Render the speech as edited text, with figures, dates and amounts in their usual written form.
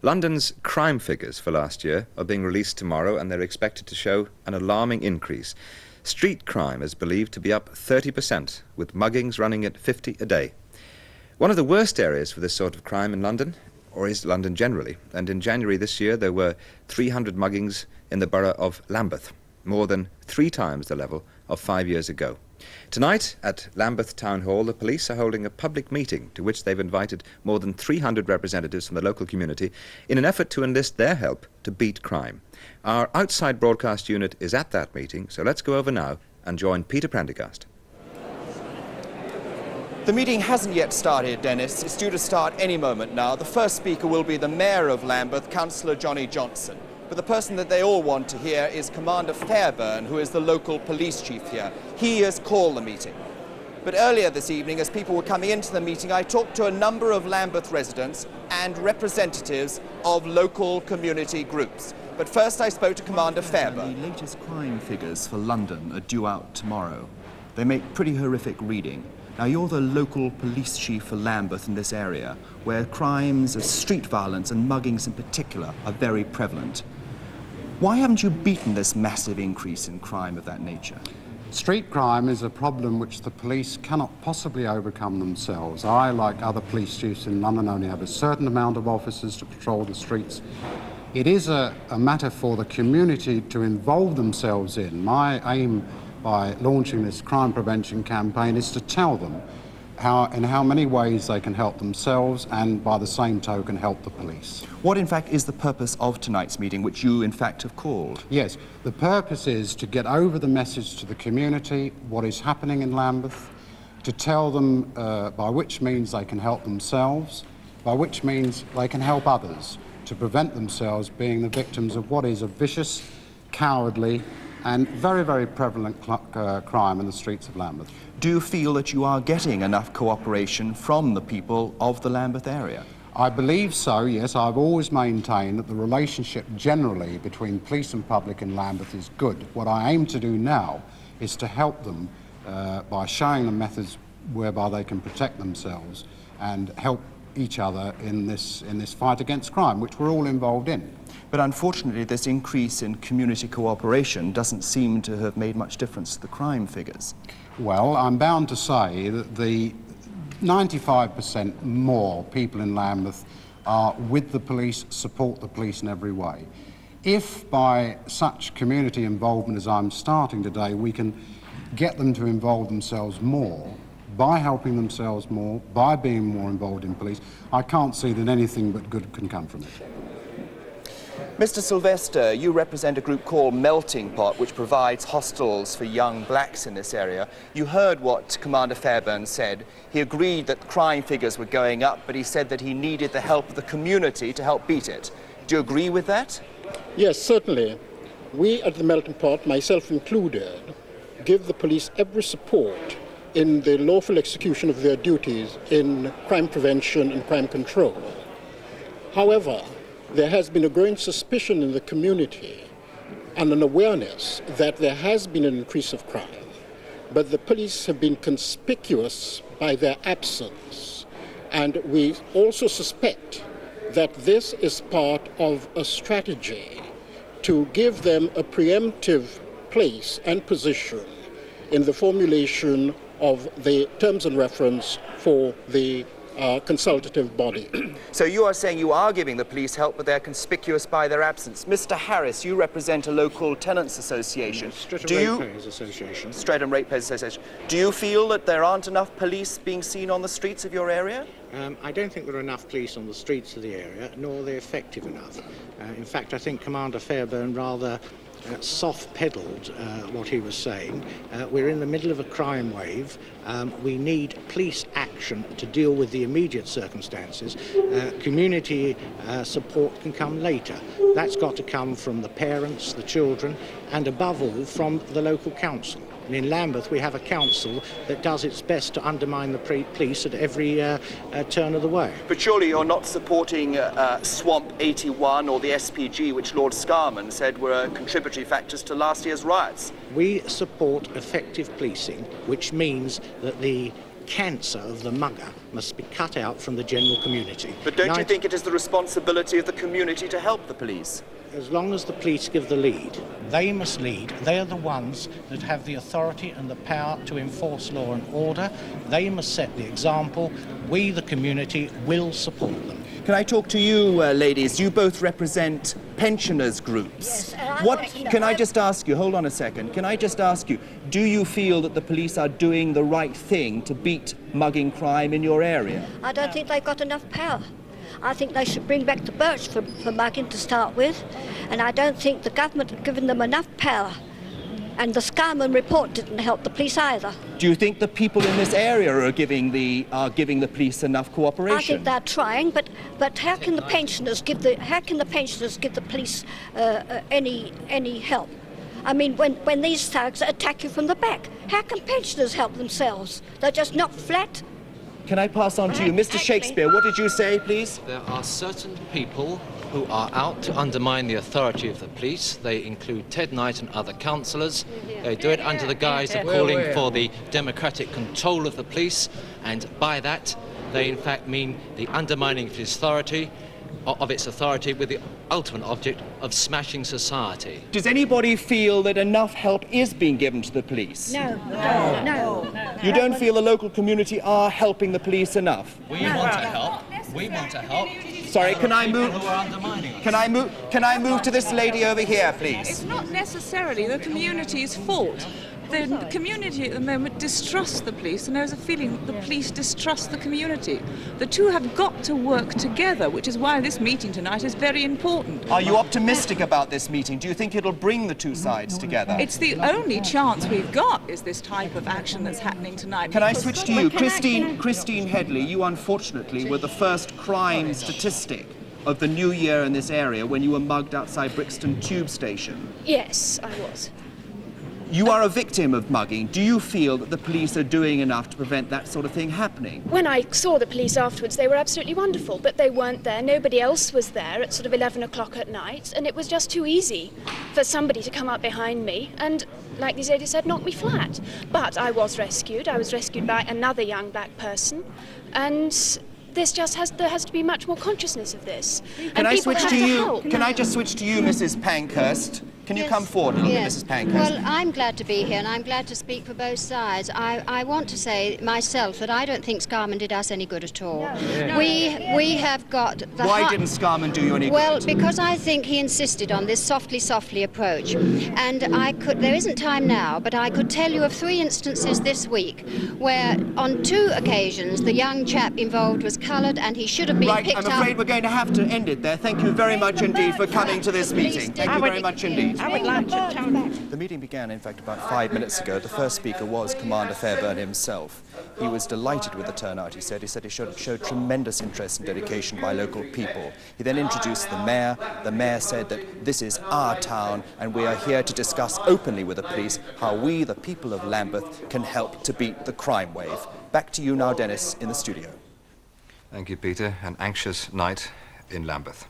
London's crime figures for last year are being released tomorrow, and they're expected to show an alarming increase. Street crime is believed to be up 30%, with muggings running at 50 a day. One of the worst areas for this sort of crime in London, or is London generally, and in January this year there were 300 muggings in the borough of Lambeth, more than 3 times the level of 5 years ago. Tonight at Lambeth Town Hall, the police are holding a public meeting to which they've invited more than 300 representatives from the local community in an effort to enlist their help to beat crime. Our outside broadcast unit is at that meeting, so let's go over now and join Peter Prendergast. The meeting hasn't yet started, Dennis. It's due to start any moment now. The first speaker will be the Mayor of Lambeth, Councillor Johnny Johnson. But the person that they all want to hear is Commander Fairburn, who is the local police chief here. He has called the meeting. But earlier this evening, as people were coming into the meeting, I talked to a number of Lambeth residents and representatives of local community groups. But first I spoke to Commander Fairburn. The latest crime figures for London are due out tomorrow. They make pretty horrific reading. Now, you're the local police chief for Lambeth in this area, where crimes of street violence and muggings in particular are very prevalent. Why haven't you beaten this massive increase in crime of that nature? Street crime is a problem which the police cannot possibly overcome themselves. I, like other police chiefs in London, only have a certain amount of officers to patrol the streets. It is a matter for the community to involve themselves in. My aim by launching this crime prevention campaign is to tell them in how many ways they can help themselves and by the same token help the police. What in fact is the purpose of tonight's meeting, which you in fact have called? Yes, the purpose is to get over the message to the community, what is happening in Lambeth, to tell them by which means they can help themselves, by which means they can help others to prevent themselves being the victims of what is a vicious, cowardly and very, very prevalent crime in the streets of Lambeth. Do you feel that you are getting enough cooperation from the people of the Lambeth area? I believe so, yes. I've always maintained that the relationship generally between police and public in Lambeth is good. What I aim to do now is to help them by showing them methods whereby they can protect themselves and help each other in this fight against crime, which we're all involved in. But unfortunately, this increase in community cooperation doesn't seem to have made much difference to the crime figures. Well, I'm bound to say that the 95% more people in Lambeth are with the police, support the police in every way. If by such community involvement as I'm starting today, we can get them to involve themselves more, by helping themselves more, by being more involved in police, I can't see that anything but good can come from it. Mr. Sylvester, you represent a group called Melting Pot, which provides hostels for young blacks in this area. You heard what Commander Fairburn said. He agreed that crime figures were going up, but he said that he needed the help of the community to help beat it. Do you agree with that? Yes, certainly. We at the Melting Pot, myself included, give the police every support in the lawful execution of their duties in crime prevention and crime control. However, there has been a growing suspicion in the community and an awareness that there has been an increase of crime, but the police have been conspicuous by their absence. And we also suspect that this is part of a strategy to give them a preemptive place and position in the formulation of the terms and reference for the consultative body. So you are saying you are giving the police help, but they're conspicuous by their absence. Mr. Harris, you represent a local tenants association. Streatham Ratepayers Association. Streatham Ratepayers Association. Do you feel that there aren't enough police being seen on the streets of your area? I don't think there are enough police on the streets of the area, nor are they effective enough. In fact, I think Commander Fairburn rather soft-pedalled what he was saying. We're in the middle of a crime wave. We need police action to deal with the immediate circumstances. Community support can come later. That's got to come from the parents, the children, and above all from the local council. And in Lambeth we have a council that does its best to undermine the police at every turn of the way. But surely you're not supporting Swamp 81 or the SPG, which Lord Scarman said were contributory factors to last year's riots. We support effective policing, which means that the cancer of the mugger must be cut out from the general community. But don't you think it is the responsibility of the community to help the police? As long as the police give the lead, they must lead. They are the ones that have the authority and the power to enforce law and order. They must set the example. We, the community, will support them. Can I talk to you, ladies? You both represent pensioners' groups. Yes, Can I just ask you, hold on a second, can I just ask you, do you feel that the police are doing the right thing to beat mugging crime in your area? I don't think they've got enough power. I think they should bring back the birch for mugging to start with, and I don't think the government have given them enough power. And the Scarman report didn't help the police either. Do you think the people in this area are giving the police enough cooperation? I think they're trying, but how can the pensioners give the police any help? I mean, when these thugs attack you from the back, how can pensioners help themselves? They're just knocked flat. Can I pass on to you, Mr. Shakespeare? What did you say, please? There are certain people who are out to undermine the authority of the police. They include Ted Knight and other councillors. They do it under the guise of calling for the democratic control of the police, and by that they in fact mean the undermining of its authority, with the ultimate object of smashing society. Does anybody feel that enough help is being given to the police? No. You don't feel the local community are helping the police enough? We want to help. We want to help. Sorry, can I move? Who are undermining us. Can I move to this lady over here, please? It's not necessarily the community's fault. The community at the moment distrusts the police, and there's a feeling that the police distrust the community. The two have got to work together, which is why this meeting tonight is very important. Are you optimistic about this meeting? Do you think it'll bring the two sides together? It's the only chance we've got is this type of action that's happening tonight. Can I switch to you? Christine Headley, you unfortunately were the first crime statistic of the new year in this area when you were mugged outside Brixton Tube Station. Yes, I was. You are a victim of mugging. Do you feel that the police are doing enough to prevent that sort of thing happening? When I saw the police afterwards, they were absolutely wonderful, but they weren't there. Nobody else was there at sort of 11 o'clock at night, and it was just too easy for somebody to come up behind me and, like these ladies said, knock me flat. But I was rescued. I was rescued by another young black person, and there has to be much more consciousness of this. Can I switch to you? Help. Can I just switch to you, Mrs. Pankhurst? Can you come forward a little bit, Mrs. Pankhurst? Well, I'm glad to be here, and I'm glad to speak for both sides. I want to say myself that I don't think Scarman did us any good at all. No. We have got the... Why didn't Scarman do you any good? Well, because I think he insisted on this softly approach. And there isn't time now, but I could tell you of 3 instances this week where on 2 occasions the young chap involved was coloured and he should have been picked up... I'm afraid we're going to have to end it there. Thank you very much indeed for coming to this meeting. Thank you very much indeed. I would like to tell you. The meeting began, in fact, about 5 minutes ago. The first speaker was Commander Fairburn himself. He was delighted with the turnout, he said. He said it showed tremendous interest and dedication by local people. He then introduced the mayor. The mayor said that this is our town, and we are here to discuss openly with the police how we, the people of Lambeth, can help to beat the crime wave. Back to you now, Dennis, in the studio. Thank you, Peter. An anxious night in Lambeth.